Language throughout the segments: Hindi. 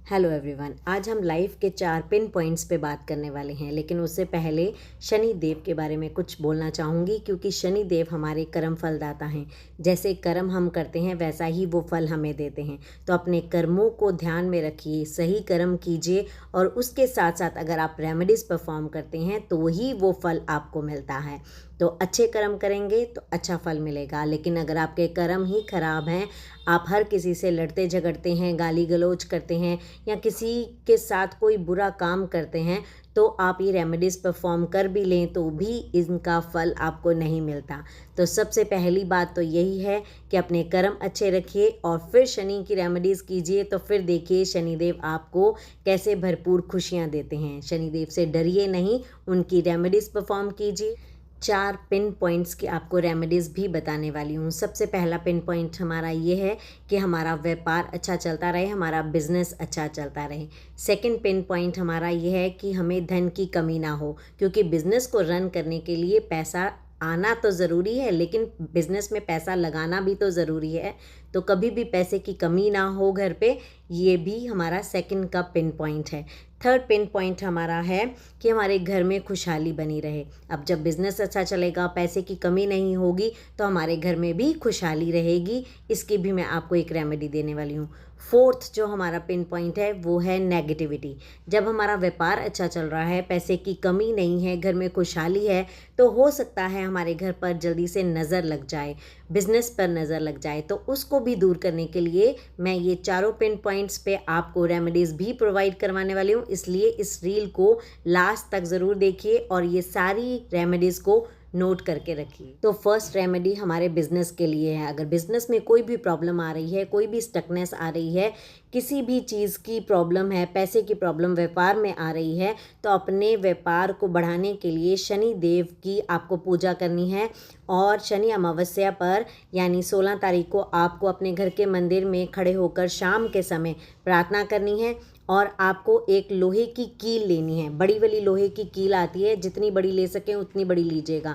हेलो एवरीवन, आज हम लाइफ के 4 पिन पॉइंट्स पे बात करने वाले हैं। लेकिन उससे पहले शनि देव के बारे में कुछ बोलना चाहूँगी, क्योंकि शनि देव हमारे कर्म फलदाता हैं। जैसे कर्म हम करते हैं वैसा ही वो फल हमें देते हैं। तो अपने कर्मों को ध्यान में रखिए, सही कर्म कीजिए और उसके साथ साथ अगर आप रेमेडीज़ परफॉर्म करते हैं तो ही वो फल आपको मिलता है। तो अच्छे कर्म करेंगे तो अच्छा फल मिलेगा। लेकिन अगर आपके कर्म ही खराब हैं, आप हर किसी से लड़ते झगड़ते हैं, गाली गलौज करते हैं या किसी के साथ कोई बुरा काम करते हैं, तो आप ये रेमेडीज़ परफॉर्म कर भी लें तो भी इनका फल आपको नहीं मिलता। तो सबसे पहली बात तो यही है कि अपने कर्म अच्छे रखिए और फिर शनि की रेमेडीज़ कीजिए। तो फिर देखिए शनिदेव आपको कैसे भरपूर खुशियाँ देते हैं। शनिदेव से डरिए नहीं, उनकी रेमेडीज़ परफॉर्म कीजिए। 4 पिन पॉइंट्स की आपको रेमेडीज़ भी बताने वाली हूँ। सबसे पहला पिन पॉइंट हमारा ये है कि हमारा व्यापार अच्छा चलता रहे, हमारा बिजनेस अच्छा चलता रहे। सेकंड पिन पॉइंट हमारा ये है कि हमें धन की कमी ना हो, क्योंकि बिज़नेस को रन करने के लिए पैसा आना तो ज़रूरी है, लेकिन बिज़नेस में पैसा लगाना भी तो ज़रूरी है। तो कभी भी पैसे की कमी ना हो घर पे, ये भी हमारा सेकंड का पिन पॉइंट है। थर्ड पिन पॉइंट हमारा है कि हमारे घर में खुशहाली बनी रहे। अब जब बिज़नेस अच्छा चलेगा, पैसे की कमी नहीं होगी, तो हमारे घर में भी खुशहाली रहेगी। इसकी भी मैं आपको एक रेमेडी देने वाली हूँ। फोर्थ जो हमारा पिन पॉइंट है वो है नेगेटिविटी। जब हमारा व्यापार अच्छा चल रहा है, पैसे की कमी नहीं है, घर में खुशहाली है, तो हो सकता है हमारे घर पर जल्दी से नज़र लग जाए, बिजनेस पर नज़र लग जाए। तो उसको भी दूर करने के लिए मैं ये चारों पिन पॉइंट्स पे आपको रेमेडीज़ भी प्रोवाइड करवाने वाली हूँ। इसलिए इस रील को लास्ट तक ज़रूर देखिए और ये सारी रेमेडीज़ को नोट करके रखिए। तो फर्स्ट रेमेडी हमारे बिजनेस के लिए है। अगर बिजनेस में कोई भी प्रॉब्लम आ रही है, कोई भी स्टकनेस आ रही है, किसी भी चीज़ की प्रॉब्लम है, पैसे की प्रॉब्लम व्यापार में आ रही है, तो अपने व्यापार को बढ़ाने के लिए शनि देव की आपको पूजा करनी है। और शनि अमावस्या पर यानी 16 तारीख को आपको अपने घर के मंदिर में खड़े होकर शाम के समय प्रार्थना करनी है। और आपको एक लोहे की कील लेनी है, बड़ी वाली लोहे की कील आती है, जितनी बड़ी ले सकें उतनी बड़ी लीजिएगा।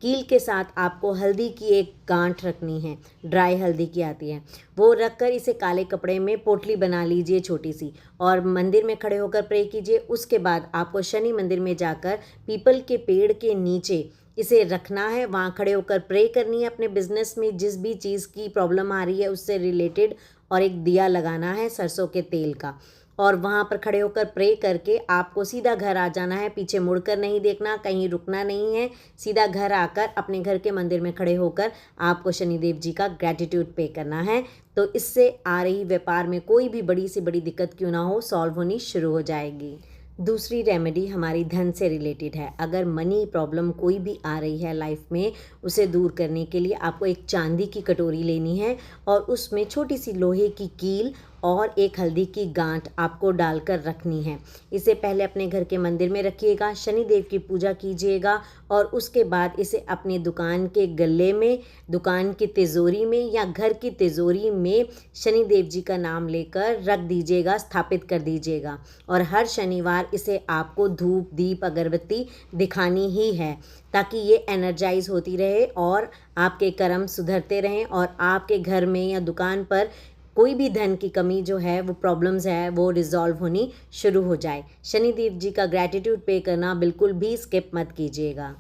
कील के साथ आपको हल्दी की एक गांठ रखनी है, ड्राई हल्दी की आती है, वो रखकर इसे काले कपड़े में पोटली बना लीजिए छोटी सी, और मंदिर में खड़े होकर प्रे कीजिए। उसके बाद आपको शनि मंदिर में जाकर पीपल के पेड़ के नीचे इसे रखना है, वहाँ खड़े होकर प्रे करनी है अपने बिजनेस में जिस भी चीज़ की प्रॉब्लम आ रही है उससे रिलेटेड, और एक दिया लगाना है सरसों के तेल का। और वहाँ पर खड़े होकर प्रे करके आपको सीधा घर आ जाना है, पीछे मुड़कर नहीं देखना, कहीं रुकना नहीं है। सीधा घर आकर अपने घर के मंदिर में खड़े होकर आपको शनिदेव जी का ग्रैटिट्यूड पे करना है। तो इससे आ रही व्यापार में कोई भी बड़ी से बड़ी दिक्कत क्यों ना हो, सॉल्व होनी शुरू हो जाएगी। दूसरी रेमेडी हमारी धन से रिलेटेड है। अगर मनी प्रॉब्लम कोई भी आ रही है लाइफ में, उसे दूर करने के लिए आपको एक चांदी की कटोरी लेनी है और उसमें छोटी सी लोहे की कील और एक हल्दी की गांठ आपको डालकर रखनी है। इसे पहले अपने घर के मंदिर में रखिएगा, शनिदेव की पूजा कीजिएगा और उसके बाद इसे अपने दुकान के गल्ले में, दुकान की तिजोरी में या घर की तिजोरी में शनिदेव जी का नाम लेकर रख दीजिएगा, स्थापित कर दीजिएगा। और हर शनिवार इसे आपको धूप दीप अगरबत्ती दिखानी ही है, ताकि ये एनर्जाइज होती रहे और आपके कर्म सुधरते रहें और आपके घर में या दुकान पर कोई भी धन की कमी जो है, वो प्रॉब्लम्स है, वो रिजॉल्व होनी शुरू हो जाए। शनिदेव जी का ग्रैटिट्यूड पे करना बिल्कुल भी स्किप मत कीजिएगा।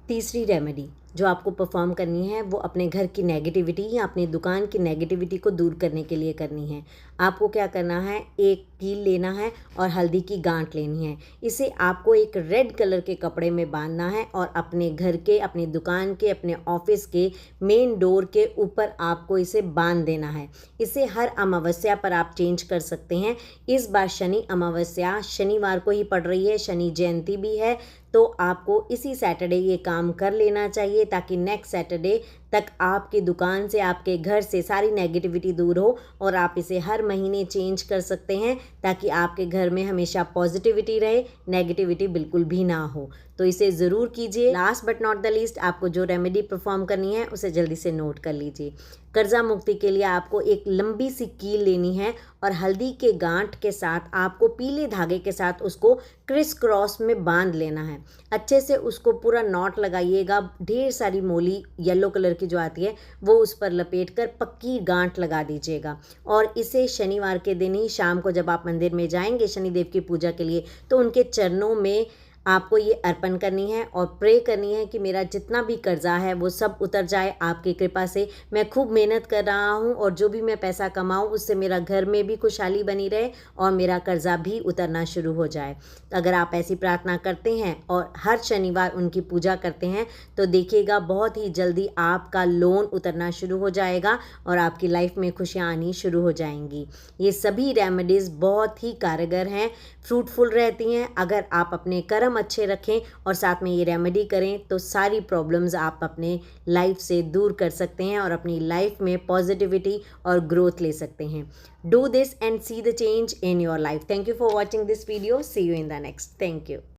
तीसरी रेमेडी जो आपको परफॉर्म करनी है वो अपने घर की नेगेटिविटी या अपनी दुकान की नेगेटिविटी को दूर करने के लिए करनी है। आपको क्या करना है, एक कील लेना है और हल्दी की गांठ लेनी है। इसे आपको एक रेड कलर के कपड़े में बांधना है और अपने घर के, अपनी दुकान के, अपने ऑफिस के मेन डोर के ऊपर आपको इसे बांध देना है। इसे हर अमावस्या पर आप चेंज कर सकते हैं। इस बार शनि अमावस्या शनिवार को ही पड़ रही है, शनि जयंती भी है, तो आपको इसी सैटरडे ये काम कर लेना चाहिए, ताकि नेक्स्ट सैटरडे तक आपकी दुकान से, आपके घर से सारी नेगेटिविटी दूर हो। और आप इसे हर महीने चेंज कर सकते हैं ताकि आपके घर में हमेशा पॉजिटिविटी रहे, नेगेटिविटी बिल्कुल भी ना हो। तो इसे ज़रूर कीजिए। Last but not the least, आपको जो रेमेडी परफॉर्म करनी है उसे जल्दी से नोट कर लीजिए। कर्जा मुक्ति के लिए आपको एक लंबी सी कील लेनी है और हल्दी के गांठ के साथ आपको पीले धागे के साथ उसको क्रिस क्रॉस में बांध लेना है। अच्छे से उसको पूरा नॉट लगाइएगा। ढेर सारी मोली येलो कलर की जो आती है वो उस पर लपेट कर पक्की गांठ लगा दीजिएगा। और इसे शनिवार के दिन ही शाम को जब आप मंदिर में जाएंगे शनिदेव की पूजा के लिए, तो उनके चरणों में आपको ये अर्पण करनी है और प्रे करनी है कि मेरा जितना भी कर्जा है वो सब उतर जाए आपकी कृपा से। मैं खूब मेहनत कर रहा हूँ और जो भी मैं पैसा कमाऊँ उससे मेरा घर में भी खुशहाली बनी रहे और मेरा कर्जा भी उतरना शुरू हो जाए। तो अगर आप ऐसी प्रार्थना करते हैं और हर शनिवार उनकी पूजा करते हैं तो देखिएगा बहुत ही जल्दी आपका लोन उतरना शुरू हो जाएगा और आपकी लाइफ में खुशियाँ आनी शुरू हो जाएंगी। ये सभी रेमेडीज़ बहुत ही कारगर हैं, फ्रूटफुल रहती हैं। अगर आप अपने कर्म अच्छे रखें और साथ में ये रेमेडी करें तो सारी प्रॉब्लम्स आप अपने लाइफ से दूर कर सकते हैं और अपनी लाइफ में पॉजिटिविटी और ग्रोथ ले सकते हैं। Do this and see the change in your life. Thank you for watching this video. See you in the next. Thank you.